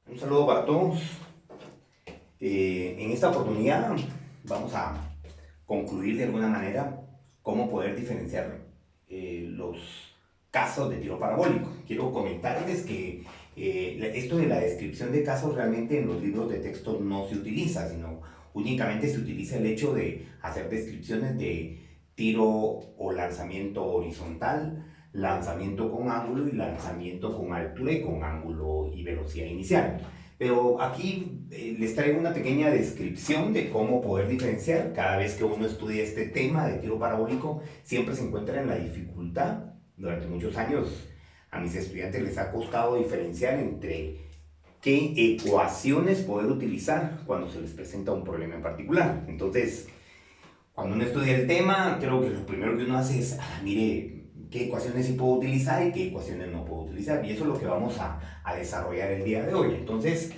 Un saludo para todos. En esta oportunidad vamos a concluir de alguna manera cómo poder diferenciar los casos de tiro parabólico. Quiero comentarles que esto de la descripción de casos realmente en los libros de texto no se utiliza, sino únicamente se utiliza el hecho de hacer descripciones de tiro o lanzamiento horizontal, lanzamiento con ángulo y lanzamiento con altura y con ángulo y velocidad inicial. Pero aquí les traigo una pequeña descripción de cómo poder diferenciar. Cada vez que uno estudia este tema de tiro parabólico, siempre se encuentra en la dificultad. Durante muchos años a mis estudiantes les ha costado diferenciar entre qué ecuaciones poder utilizar cuando se les presenta un problema en particular. Entonces, cuando uno estudia el tema, creo que lo primero que uno hace es, mire, qué ecuaciones sí puedo utilizar y qué ecuaciones no puedo utilizar. Y eso es lo que vamos a desarrollar el día de hoy. Entonces,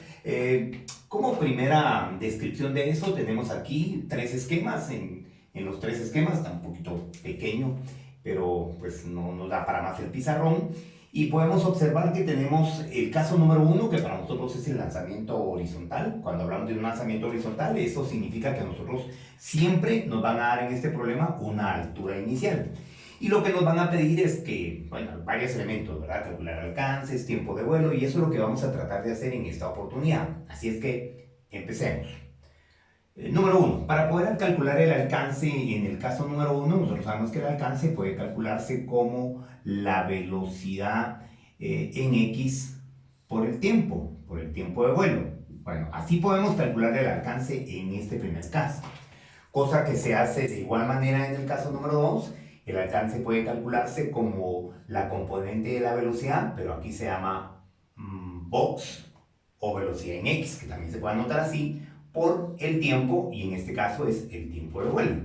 como primera descripción de eso, tenemos aquí tres esquemas. En los tres esquemas, está un poquito pequeño, pero pues no nos da para más el pizarrón. Y podemos observar que tenemos el caso número uno, que para nosotros es el lanzamiento horizontal. Cuando hablamos de un lanzamiento horizontal, eso significa que nosotros siempre nos van a dar en este problema una altura inicial. Y lo que nos van a pedir es que, bueno, varios elementos, ¿verdad? Calcular alcances, tiempo de vuelo, y eso es lo que vamos a tratar de hacer en esta oportunidad. Así es que empecemos. Número uno, para poder calcular el alcance en el caso número uno, nosotros sabemos que el alcance puede calcularse como la velocidad en X por el tiempo de vuelo. Bueno, así podemos calcular el alcance en este primer caso. Cosa que se hace de igual manera en el caso número 2. El alcance puede calcularse como la componente de la velocidad, pero aquí se llama Vox o velocidad en X, que también se puede anotar así, por el tiempo, y en este caso es el tiempo de vuelo.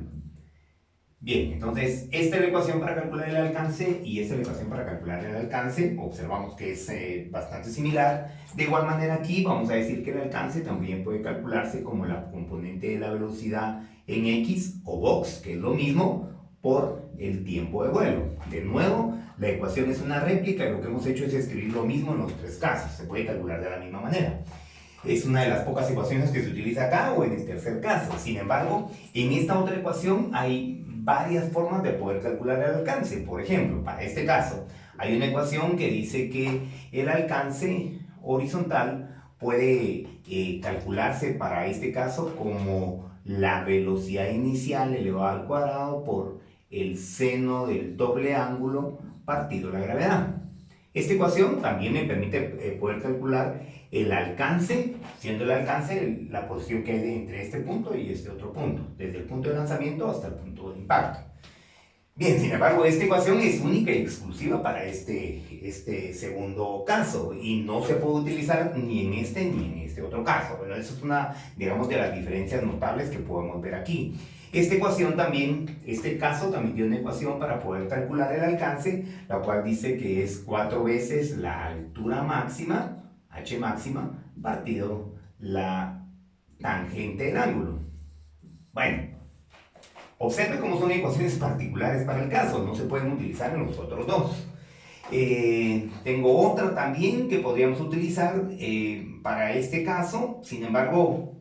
Bien, entonces esta es la ecuación para calcular el alcance y esta es la ecuación para calcular el alcance. Observamos que es bastante similar. De igual manera aquí vamos a decir que el alcance también puede calcularse como la componente de la velocidad en X o Vox, que es lo mismo, por el tiempo de vuelo. De nuevo, la ecuación es una réplica y lo que hemos hecho es escribir lo mismo en los tres casos. Se puede calcular de la misma manera. Es una de las pocas ecuaciones que se utiliza acá o en el tercer caso. Sin embargo, en esta otra ecuación hay varias formas de poder calcular el alcance. Por ejemplo, para este caso, hay una ecuación que dice que el alcance horizontal puede calcularse para este caso como la velocidad inicial elevada al cuadrado por el seno del doble ángulo partido la gravedad. Esta ecuación también me permite poder calcular el alcance, siendo el alcance la posición que hay entre este punto y este otro punto, desde el punto de lanzamiento hasta el punto de impacto. Bien, sin embargo, esta ecuación es única y exclusiva para este segundo caso y no se puede utilizar ni en este ni en este otro caso. Bueno, eso es una, digamos, de las diferencias notables que podemos ver aquí. Esta ecuación también, este caso también tiene una ecuación para poder calcular el alcance, la cual dice que es 4 veces la altura máxima, h máxima, partido la tangente del ángulo. Bueno, observe cómo son ecuaciones particulares para el caso, no se pueden utilizar en los otros dos. Tengo otra también que podríamos utilizar para este caso, sin embargo,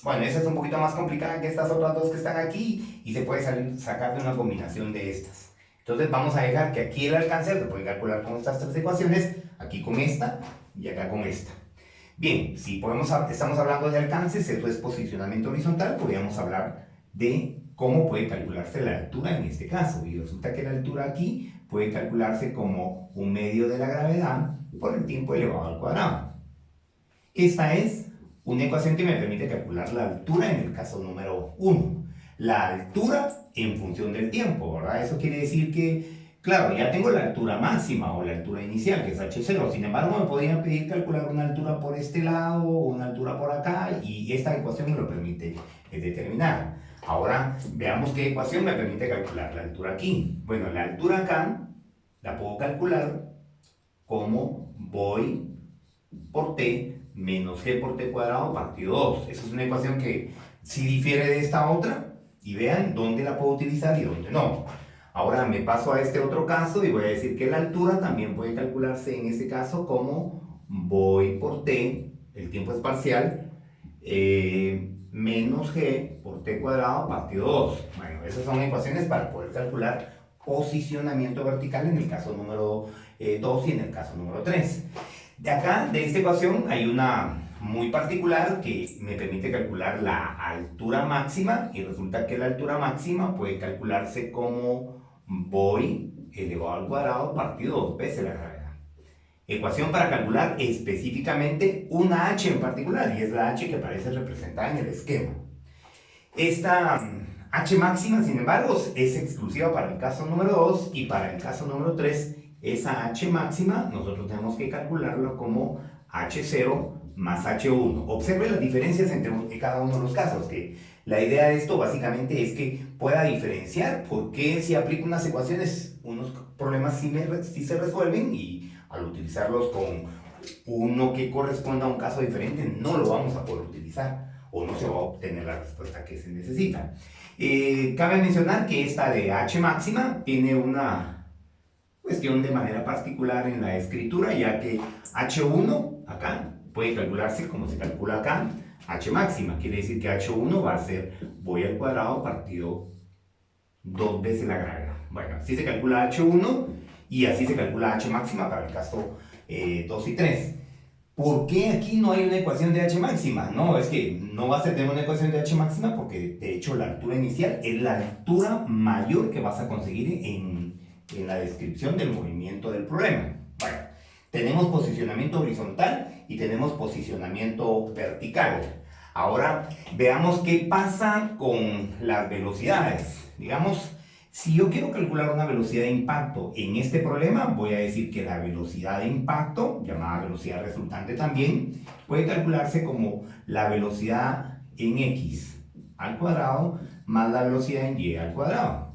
bueno, esa es un poquito más complicada que estas otras dos que están aquí y se puede sacar de una combinación de estas. Entonces vamos a dejar que aquí el alcance se puede calcular con estas tres ecuaciones, aquí con esta y acá con esta. Bien, si estamos hablando de alcances, eso es posicionamiento horizontal, podríamos hablar de cómo puede calcularse la altura en este caso. Y resulta que la altura aquí puede calcularse como un medio de la gravedad por el tiempo elevado al cuadrado. Esta es una ecuación que me permite calcular la altura en el caso número 1. La altura en función del tiempo, ¿verdad? Eso quiere decir que claro, ya tengo la altura máxima o la altura inicial, que es h0. Sin embargo, me podrían pedir calcular una altura por este lado o una altura por acá y esta ecuación me lo permite determinar. Ahora, veamos qué ecuación me permite calcular la altura aquí. Bueno, la altura acá la puedo calcular como voy por t menos g por t cuadrado partido 2. Esa es una ecuación que sí difiere de esta otra y vean dónde la puedo utilizar y dónde no. Ahora me paso a este otro caso y voy a decir que la altura también puede calcularse en este caso como voy por t, el tiempo es parcial, menos g por t cuadrado partido 2. Bueno, esas son ecuaciones para poder calcular posicionamiento vertical en el caso número 2 y en el caso número 3. De acá, de esta ecuación, hay una muy particular que me permite calcular la altura máxima y resulta que la altura máxima puede calcularse como voy elevado al cuadrado partido 2 veces la gravedad. Ecuación para calcular específicamente una h en particular y es la h que aparece representada en el esquema. Esta h máxima, sin embargo, es exclusiva para el caso número 2 y para el caso número 3 esa h máxima nosotros tenemos que calcularla como h0 más h1. Observe las diferencias entre cada uno de los casos, que la idea de esto básicamente es que pueda diferenciar por qué si aplico unas ecuaciones, unos problemas sí se resuelven y al utilizarlos con uno que corresponda a un caso diferente no lo vamos a poder utilizar o no se va a obtener la respuesta que se necesita. Cabe mencionar que esta de h máxima tiene una cuestión de manera particular en la escritura, ya que h1 acá puede calcularse como se calcula acá, h máxima, quiere decir que h1 va a ser voy al cuadrado partido 2 veces la gravedad. Bueno, así se calcula h1 y así se calcula h máxima para el caso 2 y 3. ¿Por qué aquí no hay una ecuación de h máxima? No, es que no vas a tener una ecuación de h máxima porque de hecho la altura inicial es la altura mayor que vas a conseguir en la descripción del movimiento del problema. Bueno, tenemos posicionamiento horizontal y tenemos posicionamiento vertical. Ahora veamos qué pasa con las velocidades. Digamos, si yo quiero calcular una velocidad de impacto en este problema, voy a decir que la velocidad de impacto, llamada velocidad resultante también, puede calcularse como la velocidad en x al cuadrado más la velocidad en y al cuadrado.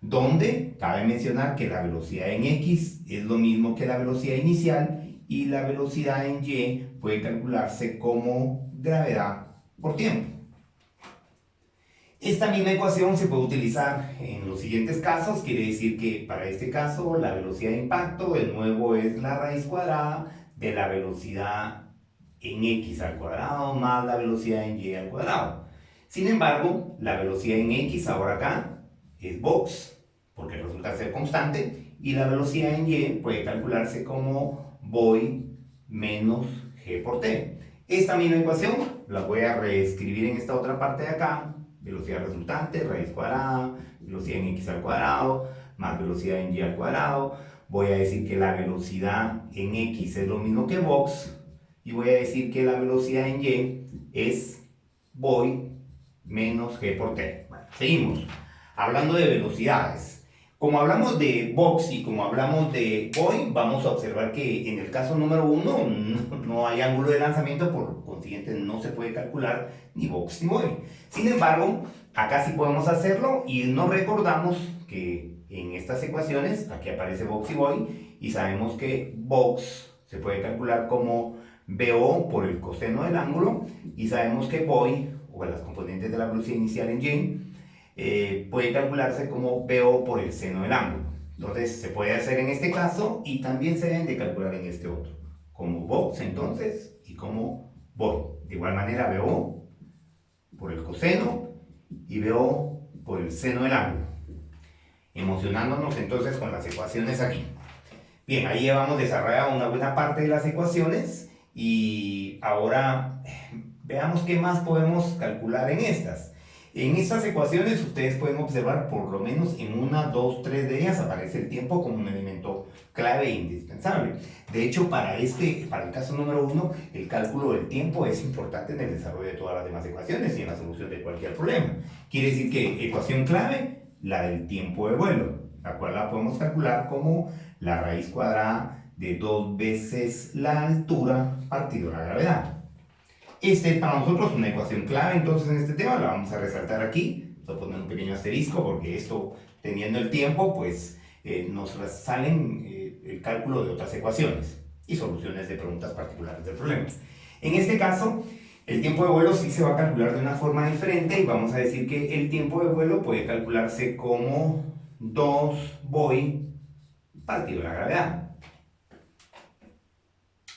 Donde cabe mencionar que la velocidad en x es lo mismo que la velocidad inicial y la velocidad en y puede calcularse como gravedad por tiempo. Esta misma ecuación se puede utilizar en los siguientes casos, quiere decir que para este caso la velocidad de impacto de nuevo es la raíz cuadrada de la velocidad en x al cuadrado más la velocidad en y al cuadrado. Sin embargo, la velocidad en x ahora acá es Vox, porque resulta ser constante, y la velocidad en y puede calcularse como voy menos g por t. Esta misma ecuación la voy a reescribir en esta otra parte de acá. Velocidad resultante, raíz cuadrada, velocidad en x al cuadrado, más velocidad en y al cuadrado. Voy a decir que la velocidad en x es lo mismo que Vox. Y voy a decir que la velocidad en y es voy menos g por t. Bueno, seguimos. Hablando de velocidades. Como hablamos de Vox y como hablamos de voy, vamos a observar que en el caso número 1 no hay ángulo de lanzamiento, por consiguiente no se puede calcular ni Vox ni voy. Sin embargo, acá sí podemos hacerlo y nos recordamos que en estas ecuaciones, aquí aparece Vox y voy, y sabemos que Vox se puede calcular como BO por el coseno del ángulo, y sabemos que voy, o las componentes de la velocidad inicial en y, puede calcularse como BO por el seno del ángulo. Entonces se puede hacer en este caso y también se deben de calcular en este otro, como Vox entonces y como voy. De igual manera BO por el coseno y BO por el seno del ángulo. Emocionándonos entonces con las ecuaciones aquí. Bien, ahí llevamos desarrollada una buena parte de las ecuaciones y ahora veamos qué más podemos calcular en estas. En estas ecuaciones ustedes pueden observar por lo menos en una, dos, tres de ellas aparece el tiempo como un elemento clave e indispensable. De hecho, para el caso número 1, el cálculo del tiempo es importante en el desarrollo de todas las demás ecuaciones y en la solución de cualquier problema. Quiere decir que ecuación clave, la del tiempo de vuelo, la cual la podemos calcular como la raíz cuadrada de 2 veces la altura partido la gravedad. Esta es para nosotros una ecuación clave, entonces en este tema la vamos a resaltar aquí. Voy a poner un pequeño asterisco porque esto, teniendo el tiempo, pues nos salen el cálculo de otras ecuaciones y soluciones de preguntas particulares del problema. En este caso, el tiempo de vuelo sí se va a calcular de una forma diferente y vamos a decir que el tiempo de vuelo puede calcularse como 2 voy partido la gravedad.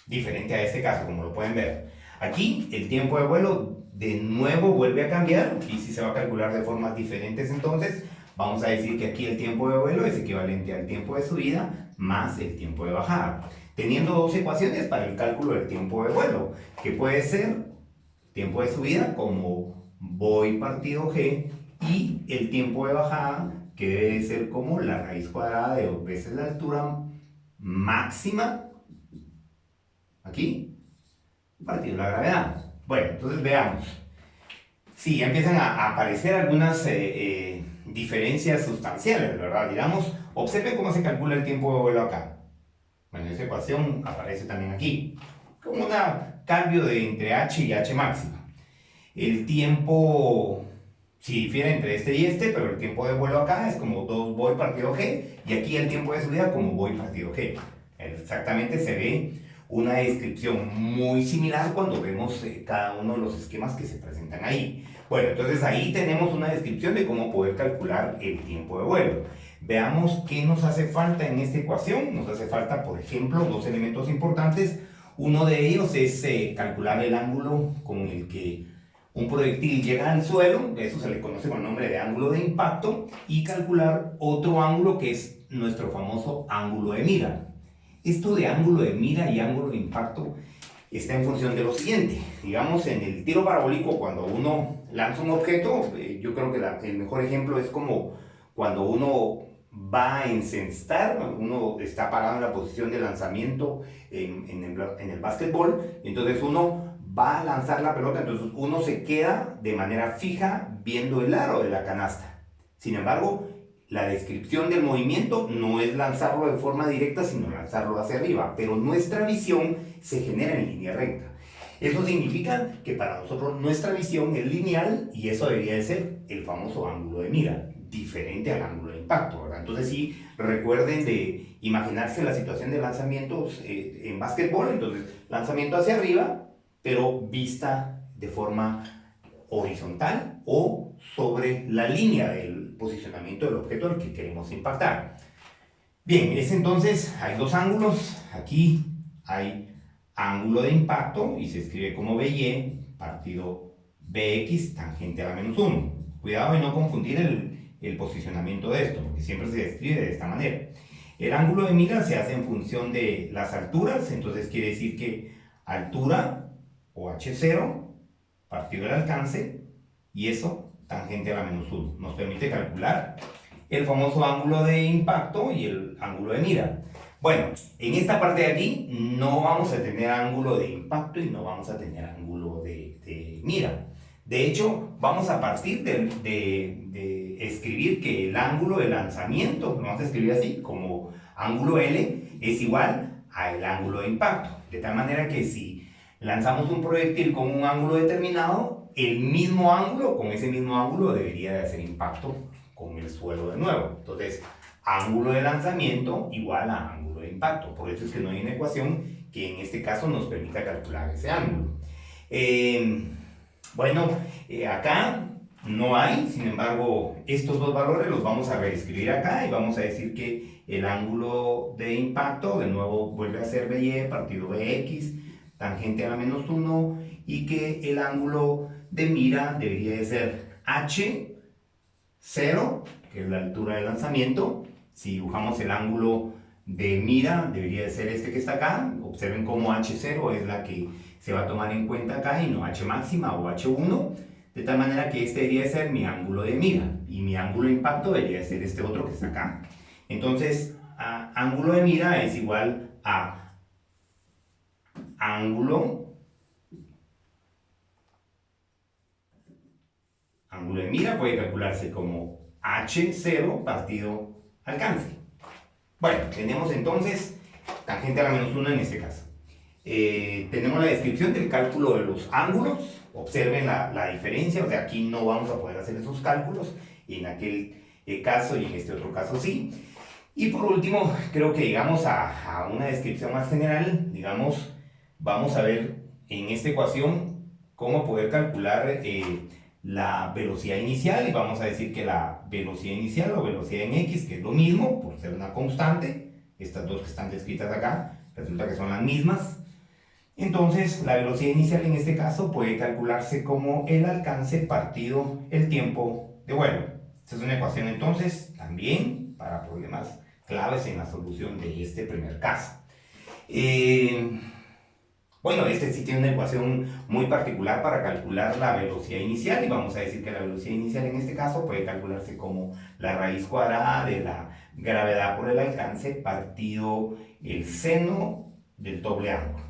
Diferente a este caso, como lo pueden ver. Aquí el tiempo de vuelo de nuevo vuelve a cambiar. Aquí sí se va a calcular de formas diferentes entonces. Vamos a decir que aquí el tiempo de vuelo es equivalente al tiempo de subida más el tiempo de bajada. Teniendo dos ecuaciones para el cálculo del tiempo de vuelo, que puede ser tiempo de subida como voy partido g y el tiempo de bajada que debe ser como la raíz cuadrada de 2 veces la altura máxima aquí partido la gravedad. Bueno, entonces veamos. Sí, ya empiezan a aparecer algunas diferencias sustanciales, ¿verdad? Digamos, observen cómo se calcula el tiempo de vuelo acá. Bueno, esa ecuación aparece también aquí, como un cambio de entre h y h máxima. El tiempo, sí difiere entre este y este, pero el tiempo de vuelo acá es como 2 voy partido g, y aquí el tiempo de subida como voy partido g. Exactamente se ve una descripción muy similar cuando vemos cada uno de los esquemas que se presentan ahí. Bueno, entonces ahí tenemos una descripción de cómo poder calcular el tiempo de vuelo. Veamos qué nos hace falta en esta ecuación. Nos hace falta, por ejemplo, dos elementos importantes. Uno de ellos es calcular el ángulo con el que un proyectil llega al suelo, eso se le conoce con el nombre de ángulo de impacto, y calcular otro ángulo que es nuestro famoso ángulo de mira. Esto de ángulo de mira y ángulo de impacto está en función de lo siguiente. Digamos, en el tiro parabólico, cuando uno lanza un objeto, yo creo que el mejor ejemplo es como cuando uno va a encestar, uno está parado en la posición de lanzamiento en el básquetbol, entonces uno va a lanzar la pelota, entonces uno se queda de manera fija viendo el aro de la canasta. Sin embargo, la descripción del movimiento no es lanzarlo de forma directa, sino lanzarlo hacia arriba, pero nuestra visión se genera en línea recta. Eso significa que para nosotros nuestra visión es lineal y eso debería de ser el famoso ángulo de mira, diferente al ángulo de impacto, ¿verdad? Entonces sí, recuerden de imaginarse la situación de lanzamientos en básquetbol, entonces lanzamiento hacia arriba, pero vista de forma horizontal o sobre la línea del posicionamiento del objeto al que queremos impactar. Bien, entonces hay dos ángulos. Aquí hay ángulo de impacto y se escribe como BY partido BX tangente a la menos 1. Cuidado de no confundir el posicionamiento de esto, porque siempre se describe de esta manera. El ángulo de mira se hace en función de las alturas, entonces quiere decir que altura o H0 partido del alcance, y eso tangente a la menos 1. Nos permite calcular el famoso ángulo de impacto y el ángulo de mira. Bueno, en esta parte de aquí no vamos a tener ángulo de impacto y no vamos a tener ángulo de mira. De hecho, vamos a partir de escribir que el ángulo de lanzamiento, lo vamos a escribir así, como ángulo L, es igual al ángulo de impacto. De tal manera que si lanzamos un proyectil con un ángulo determinado, el mismo ángulo, con ese mismo ángulo debería de hacer impacto con el suelo de nuevo. Entonces, ángulo de lanzamiento igual a ángulo de impacto. Por eso es que no hay una ecuación que en este caso nos permita calcular ese ángulo. Acá no hay, sin embargo, estos dos valores los vamos a reescribir acá y vamos a decir que el ángulo de impacto, de nuevo, vuelve a ser BY partido BX, tangente a la menos 1, y que el ángulo de mira debería de ser H0, que es la altura de lanzamiento. Si dibujamos el ángulo de mira, debería de ser este que está acá. Observen cómo H0 es la que se va a tomar en cuenta acá y no H máxima o H1, de tal manera que este debería de ser mi ángulo de mira y mi ángulo de impacto debería de ser este otro que está acá. Entonces, ángulo de mira es igual a ángulo de mira, puede calcularse como H0 partido alcance. Bueno, tenemos entonces tangente a la menos 1 en este caso. Tenemos la descripción del cálculo de los ángulos. Observen la diferencia, o sea, aquí no vamos a poder hacer esos cálculos, y en aquel caso y en este otro caso sí. Y por último, creo que llegamos a una descripción más general. Digamos, vamos a ver en esta ecuación cómo poder calcular la velocidad inicial y vamos a decir que la velocidad inicial o velocidad en x, que es lo mismo por ser una constante, estas dos que están descritas acá, resulta que son las mismas. Entonces, la velocidad inicial en este caso puede calcularse como el alcance partido el tiempo de vuelo. Esta es una ecuación entonces también para problemas claves en la solución de este primer caso. Bueno, este sí tiene una ecuación muy particular para calcular la velocidad inicial y vamos a decir que la velocidad inicial en este caso puede calcularse como la raíz cuadrada de la gravedad por el alcance partido el seno del doble ángulo.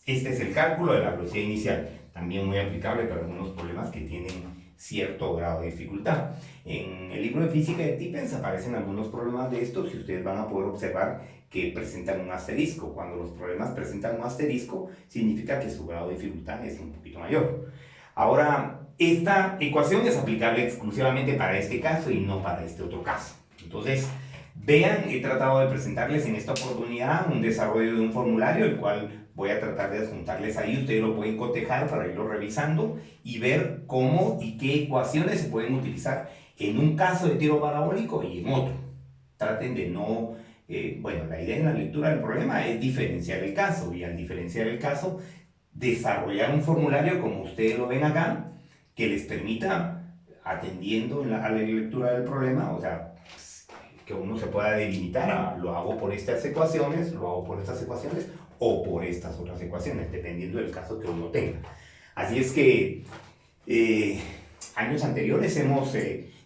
Este es el cálculo de la velocidad inicial, también muy aplicable para algunos problemas que tienen cierto grado de dificultad. En el libro de física de Tippens aparecen algunos problemas de estos y ustedes van a poder observar que presentan un asterisco. Cuando los problemas presentan un asterisco, significa que su grado de dificultad es un poquito mayor. Ahora, esta ecuación es aplicable exclusivamente para este caso y no para este otro caso. Entonces, vean, he tratado de presentarles en esta oportunidad un desarrollo de un formulario, el cual voy a tratar de adjuntarles ahí. Ustedes lo pueden cotejar para irlo revisando y ver cómo y qué ecuaciones se pueden utilizar en un caso de tiro parabólico y en otro. Traten de no... bueno, la idea en la lectura del problema es diferenciar el caso y al diferenciar el caso, desarrollar un formulario como ustedes lo ven acá, que les permita, atendiendo a la lectura del problema, o sea, que uno se pueda delimitar, lo hago por estas ecuaciones, lo hago por estas ecuaciones o por estas otras ecuaciones, dependiendo del caso que uno tenga. Así es que años anteriores hemos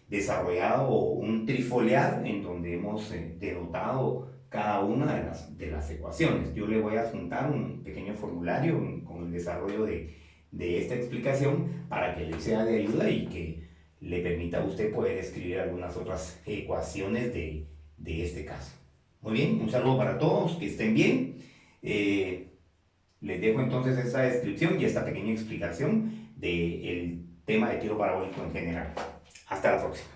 desarrollado un trifoliar en donde hemos denotado cada una de las ecuaciones. Yo le voy a adjuntar un pequeño formulario con el desarrollo de esta explicación para que le sea de ayuda y que le permita a usted poder escribir algunas otras ecuaciones de este caso. Muy bien, un saludo para todos, que estén bien. Les dejo entonces esta descripción y esta pequeña explicación del tema de tiro parabólico en general. Hasta la próxima.